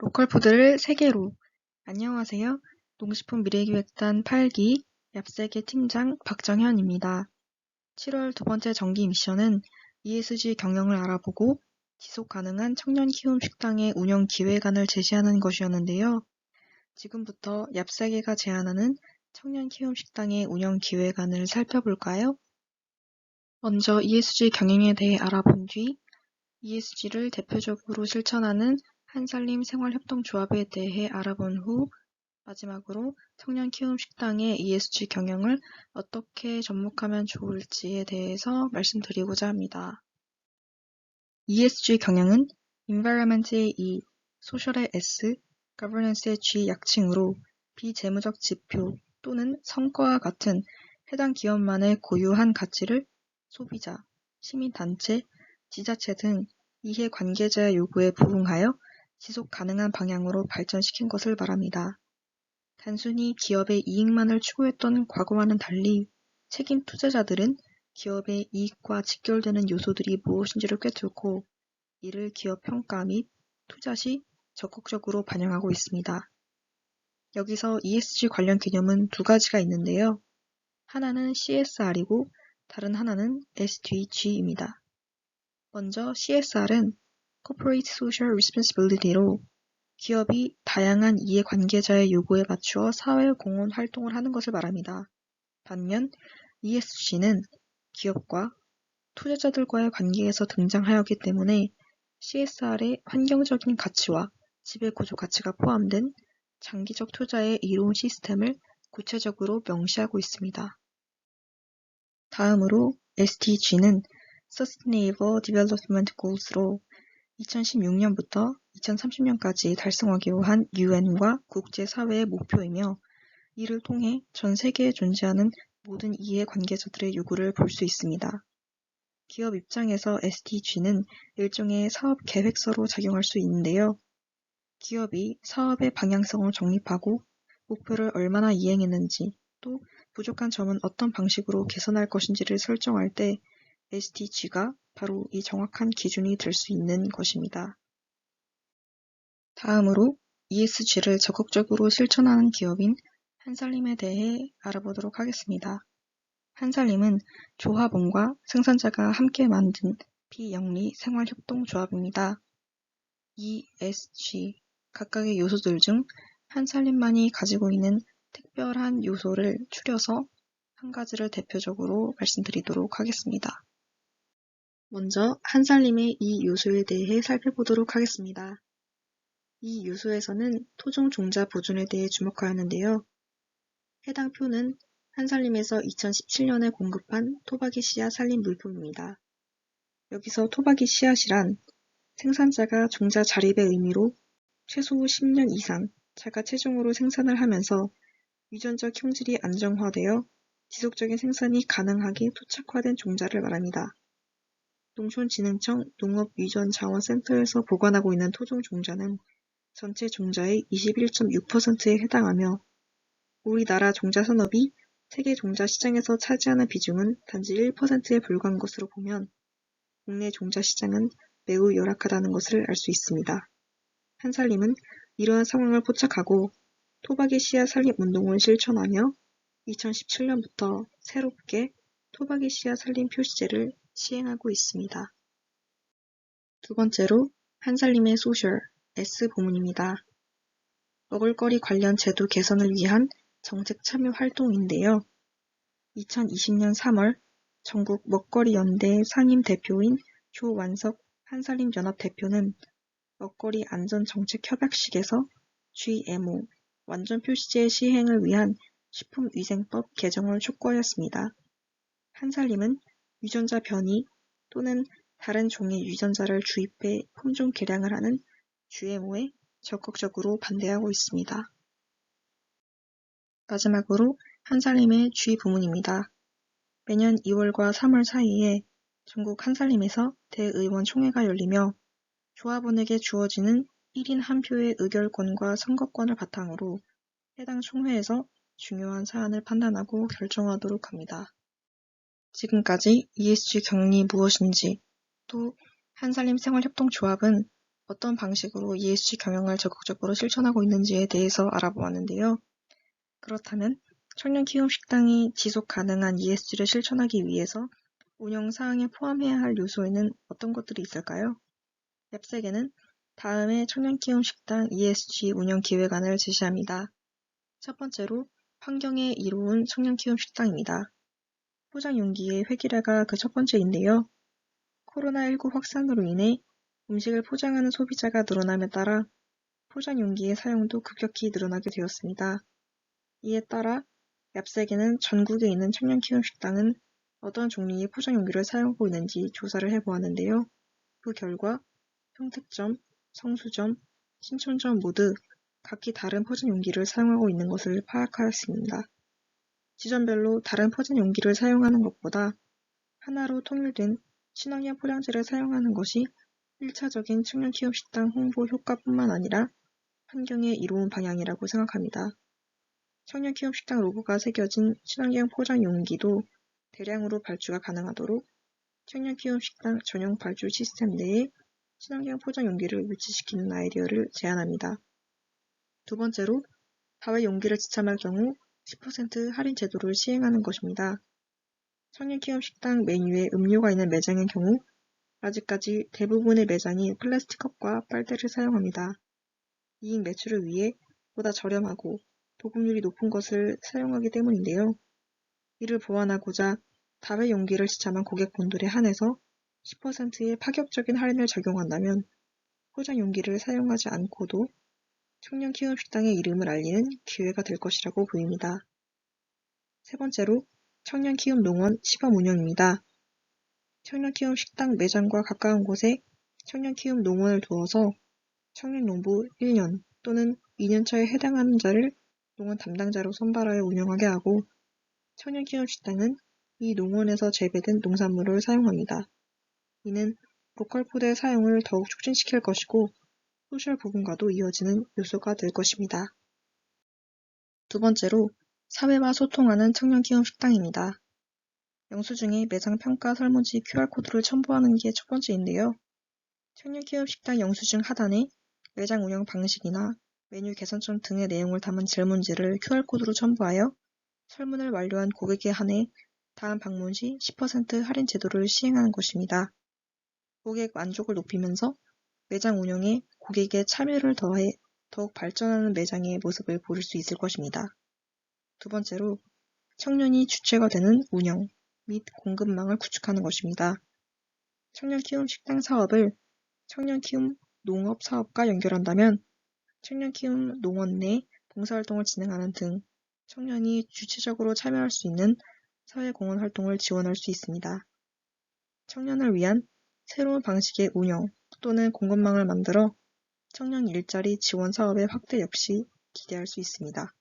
로컬 푸드를 세계로. 안녕하세요. 농식품 미래기획단 8기 얍세계 팀장 박정현입니다. 7월 두 번째 정기 미션은 ESG 경영을 알아보고 지속 가능한 청년 키움 식당의 운영 기획안을 제시하는 것이었는데요. 지금부터 얍세계가 제안하는 청년 키움 식당의 운영 기획안을 살펴볼까요? 먼저 ESG 경영에 대해 알아본 뒤 ESG를 대표적으로 실천하는 한살림 생활협동조합에 대해 알아본 후 마지막으로 청년 키움 식당의 ESG 경영을 어떻게 접목하면 좋을지에 대해서 말씀드리고자 합니다. ESG 경영은 Environment의 E, Social의 S, Governance의 G 약칭으로 비재무적 지표 또는 성과와 같은 해당 기업만의 고유한 가치를 소비자, 시민단체, 지자체 등 이해관계자의 요구에 부응하여 지속 가능한 방향으로 발전시킨 것을 말합니다. 단순히 기업의 이익만을 추구했던 과거와는 달리 책임 투자자들은 기업의 이익과 직결되는 요소들이 무엇인지를 꿰뚫고 이를 기업 평가 및 투자 시 적극적으로 반영하고 있습니다. 여기서 ESG 관련 개념은 두 가지가 있는데요. 하나는 CSR이고 다른 하나는 SDG입니다. 먼저 CSR은 Corporate Social Responsibility로 기업이 다양한 이해관계자의 요구에 맞추어 사회공헌 활동을 하는 것을 말합니다. 반면 ESG는 기업과 투자자들과의 관계에서 등장하였기 때문에 CSR의 환경적인 가치와 지배구조 가치가 포함된 장기적 투자의 이로운 시스템을 구체적으로 명시하고 있습니다. 다음으로 SDG는 Sustainable Development Goals로 2016년부터 2030년까지 달성하기로 한 UN과 국제사회의 목표이며 이를 통해 전 세계에 존재하는 모든 이해관계자들의 요구를 볼 수 있습니다. 기업 입장에서 SDG는 일종의 사업 계획서로 작용할 수 있는데요. 기업이 사업의 방향성을 정립하고 목표를 얼마나 이행했는지 또 부족한 점은 어떤 방식으로 개선할 것인지를 설정할 때 SDG가 바로 이 정확한 기준이 될 수 있는 것입니다. 다음으로 ESG를 적극적으로 실천하는 기업인 한살림에 대해 알아보도록 하겠습니다. 한살림은 조합원과 생산자가 함께 만든 비영리 생활협동조합입니다. ESG, 각각의 요소들 중 한살림만이 가지고 있는 특별한 요소를 추려서 한 가지를 대표적으로 말씀드리도록 하겠습니다. 먼저 한살림의 이 요소에 대해 살펴보도록 하겠습니다. 이 요소에서는 토종 종자 보존에 대해 주목하였는데요. 해당 표는 한살림에서 2017년에 공급한 토박이 씨앗 살림 물품입니다. 여기서 토박이 씨앗이란 생산자가 종자 자립의 의미로 최소 10년 이상 자가 체중으로 생산을 하면서 유전적 형질이 안정화되어 지속적인 생산이 가능하게 토착화된 종자를 말합니다. 농촌진흥청 농업유전자원센터에서 보관하고 있는 토종 종자는 전체 종자의 21.6%에 해당하며 우리나라 종자 산업이 세계 종자 시장에서 차지하는 비중은 단지 1%에 불과한 것으로 보면 국내 종자 시장은 매우 열악하다는 것을 알 수 있습니다. 한살림은 이러한 상황을 포착하고 토박이 씨앗 살림 운동을 실천하며 2017년부터 새롭게 토박이 씨앗 살림 표시제를 시행하고 있습니다. 두 번째로 한살림의 소셜, S 부문입니다. 먹을거리 관련 제도 개선을 위한 정책 참여 활동인데요. 2020년 3월 전국 먹거리연대 상임 대표인 조완석 한살림연합 대표는 먹거리 안전정책협약식에서 GMO, 완전표시제 시행을 위한 식품위생법 개정을 촉구하였습니다. 한살림은 유전자 변이 또는 다른 종의 유전자를 주입해 품종 개량을 하는 GMO에 적극적으로 반대하고 있습니다. 마지막으로 한살림의 G 부문입니다. 매년 2월과 3월 사이에 전국 한살림에서 대의원 총회가 열리며 조합원에게 주어지는 1인 한 표의 의결권과 선거권을 바탕으로 해당 총회에서 중요한 사안을 판단하고 결정하도록 합니다. 지금까지 ESG 경영이 무엇인지 또 한살림 생활협동조합은 어떤 방식으로 ESG 경영을 적극적으로 실천하고 있는지에 대해서 알아보았는데요. 그렇다면 청년 키움 식당이 지속 가능한 ESG를 실천하기 위해서 운영 사항에 포함해야 할 요소에는 어떤 것들이 있을까요? 앱세계는 다음의 청년 키움 식당 ESG 운영 기획안을 제시합니다. 첫 번째로 환경에 이로운 청년 키움 식당입니다. 포장 용기의 획일화가 그 첫 번째인데요. 코로나19 확산으로 인해 음식을 포장하는 소비자가 늘어남에 따라 포장 용기의 사용도 급격히 늘어나게 되었습니다. 이에 따라 앱세계는 전국에 있는 청년 키움 식당은 어떤 종류의 포장 용기를 사용하고 있는지 조사를 해보았는데요. 그 결과 평택점, 성수점, 신촌점 모두 각기 다른 포장 용기를 사용하고 있는 것을 파악하였습니다. 지점별로 다른 포장 용기를 사용하는 것보다 하나로 통일된 친환경 포장재를 사용하는 것이 1차적인 청년 키움 식당 홍보 효과뿐만 아니라 환경에 이로운 방향이라고 생각합니다. 청년 키움 식당 로고가 새겨진 친환경 포장 용기도 대량으로 발주가 가능하도록 청년 키움 식당 전용 발주 시스템 내에 친환경 포장 용기를 위치시키는 아이디어를 제안합니다. 두 번째로 다회 용기를 지참할 경우 10% 할인 제도를 시행하는 것입니다. 청년 키움 식당 메뉴에 음료가 있는 매장의 경우 아직까지 대부분의 매장이 플라스틱 컵과 빨대를 사용합니다. 이익 매출을 위해 보다 저렴하고 도급률이 높은 것을 사용하기 때문인데요. 이를 보완하고자 다회 용기를 지참한 고객분들에 한해서 10%의 파격적인 할인을 적용한다면 포장 용기를 사용하지 않고도 청년 키움 식당의 이름을 알리는 기회가 될 것이라고 보입니다. 세 번째로 청년 키움 농원 시범 운영입니다. 청년 키움 식당 매장과 가까운 곳에 청년 키움 농원을 두어서 청년 농부 1년 또는 2년차에 해당하는 자를 농원 담당자로 선발하여 운영하게 하고 청년 키움 식당은 이 농원에서 재배된 농산물을 사용합니다. 이는 로컬 푸드의 사용을 더욱 촉진시킬 것이고 소셜 부분과도 이어지는 요소가 될 것입니다. 두 번째로 사회와 소통하는 청년 키움 식당입니다. 영수증에 매장 평가 설문지 QR코드를 첨부하는 게 첫 번째인데요. 청년 키움 식당 영수증 하단에 매장 운영 방식이나 메뉴 개선점 등의 내용을 담은 질문지를 QR코드로 첨부하여 설문을 완료한 고객에 한해 다음 방문 시 10% 할인 제도를 시행하는 것입니다. 고객 만족을 높이면서 매장 운영에 고객의 참여를 더해 더욱 발전하는 매장의 모습을 보일 수 있을 것입니다. 두 번째로 청년이 주체가 되는 운영 및 공급망을 구축하는 것입니다. 청년 키움 식당 사업을 청년 키움 농업 사업과 연결한다면 청년 키움 농원 내 봉사활동을 진행하는 등 청년이 주체적으로 참여할 수 있는 사회공헌 활동을 지원할 수 있습니다. 청년을 위한 새로운 방식의 운영 또는 공급망을 만들어 청년 일자리 지원 사업의 확대 역시 기대할 수 있습니다.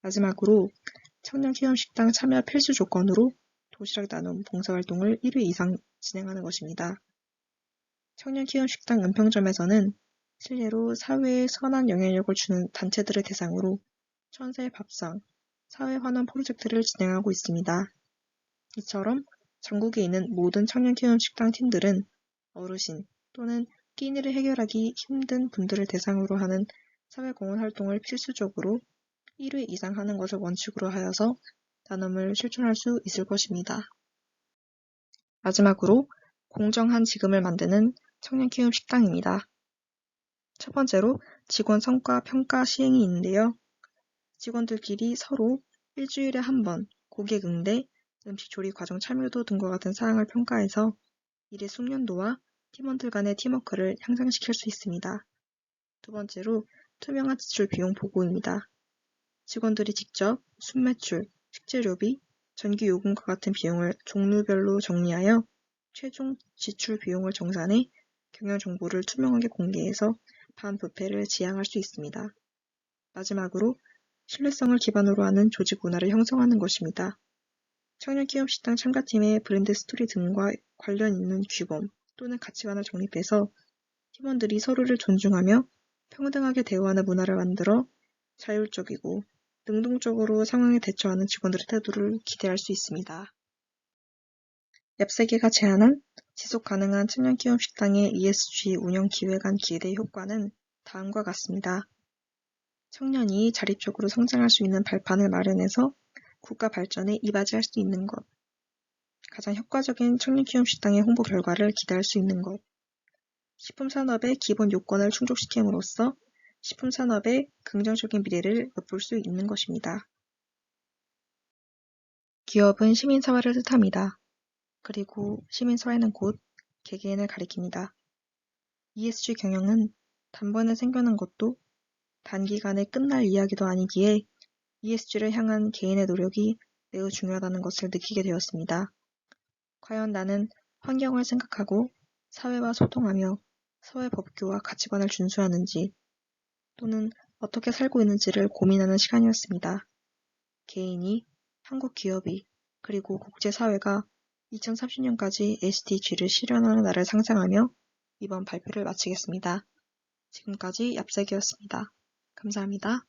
마지막으로 청년 키움 식당 참여 필수 조건으로 도시락 나눔 봉사활동을 1회 이상 진행하는 것입니다. 청년 키움 식당 은평점에서는 실례로 사회에 선한 영향력을 주는 단체들을 대상으로 천세 밥상, 사회 환원 프로젝트를 진행하고 있습니다. 이처럼 전국에 있는 모든 청년 키움 식당 팀들은 어르신 또는 끼니를 해결하기 힘든 분들을 대상으로 하는 사회공헌 활동을 필수적으로 1회 이상 하는 것을 원칙으로 하여서 나눔을 실천할 수 있을 것입니다. 마지막으로 공정한 지금을 만드는 청년 키움 식당입니다. 첫 번째로 직원 성과 평가 시행이 있는데요. 직원들끼리 서로 일주일에 한 번 고객 응대, 음식 조리 과정 참여도 등과 같은 사항을 평가해서 일의 숙련도와 팀원들 간의 팀워크를 향상시킬 수 있습니다. 두 번째로 투명한 지출 비용 보고입니다. 직원들이 직접 순매출, 식재료비, 전기요금과 같은 비용을 종류별로 정리하여 최종 지출 비용을 정산해 경영 정보를 투명하게 공개해서 반부패를 지향할 수 있습니다. 마지막으로 신뢰성을 기반으로 하는 조직 문화를 형성하는 것입니다. 청년 키움 식당 참가팀의 브랜드 스토리 등과 관련 있는 규범 또는 가치관을 정립해서 팀원들이 서로를 존중하며 평등하게 대우하는 문화를 만들어 자율적이고 능동적으로 상황에 대처하는 직원들의 태도를 기대할 수 있습니다. 앱세계가 제안한 지속 가능한 청년기업 식당의 ESG 운영 기획안 기대 효과는 다음과 같습니다. 청년이 자립적으로 성장할 수 있는 발판을 마련해서 국가 발전에 이바지할 수 있는 것. 가장 효과적인 청년기업 식당의 홍보 결과를 기대할 수 있는 것. 식품산업의 기본 요건을 충족시킴으로써 식품산업의 긍정적인 미래를 엿볼 수 있는 것입니다. 기업은 시민사회를 뜻합니다. 그리고 시민사회는 곧 개개인을 가리킵니다. ESG 경영은 단번에 생겨난 것도 단기간에 끝날 이야기도 아니기에 ESG를 향한 개인의 노력이 매우 중요하다는 것을 느끼게 되었습니다. 과연 나는 환경을 생각하고 사회와 소통하며 사회 법규와 가치관을 준수하는지 또는 어떻게 살고 있는지를 고민하는 시간이었습니다. 개인이, 한국 기업이, 그리고 국제사회가 2030년까지 SDG를 실현하는 날을 상상하며 이번 발표를 마치겠습니다. 지금까지 얍색이었습니다. 감사합니다.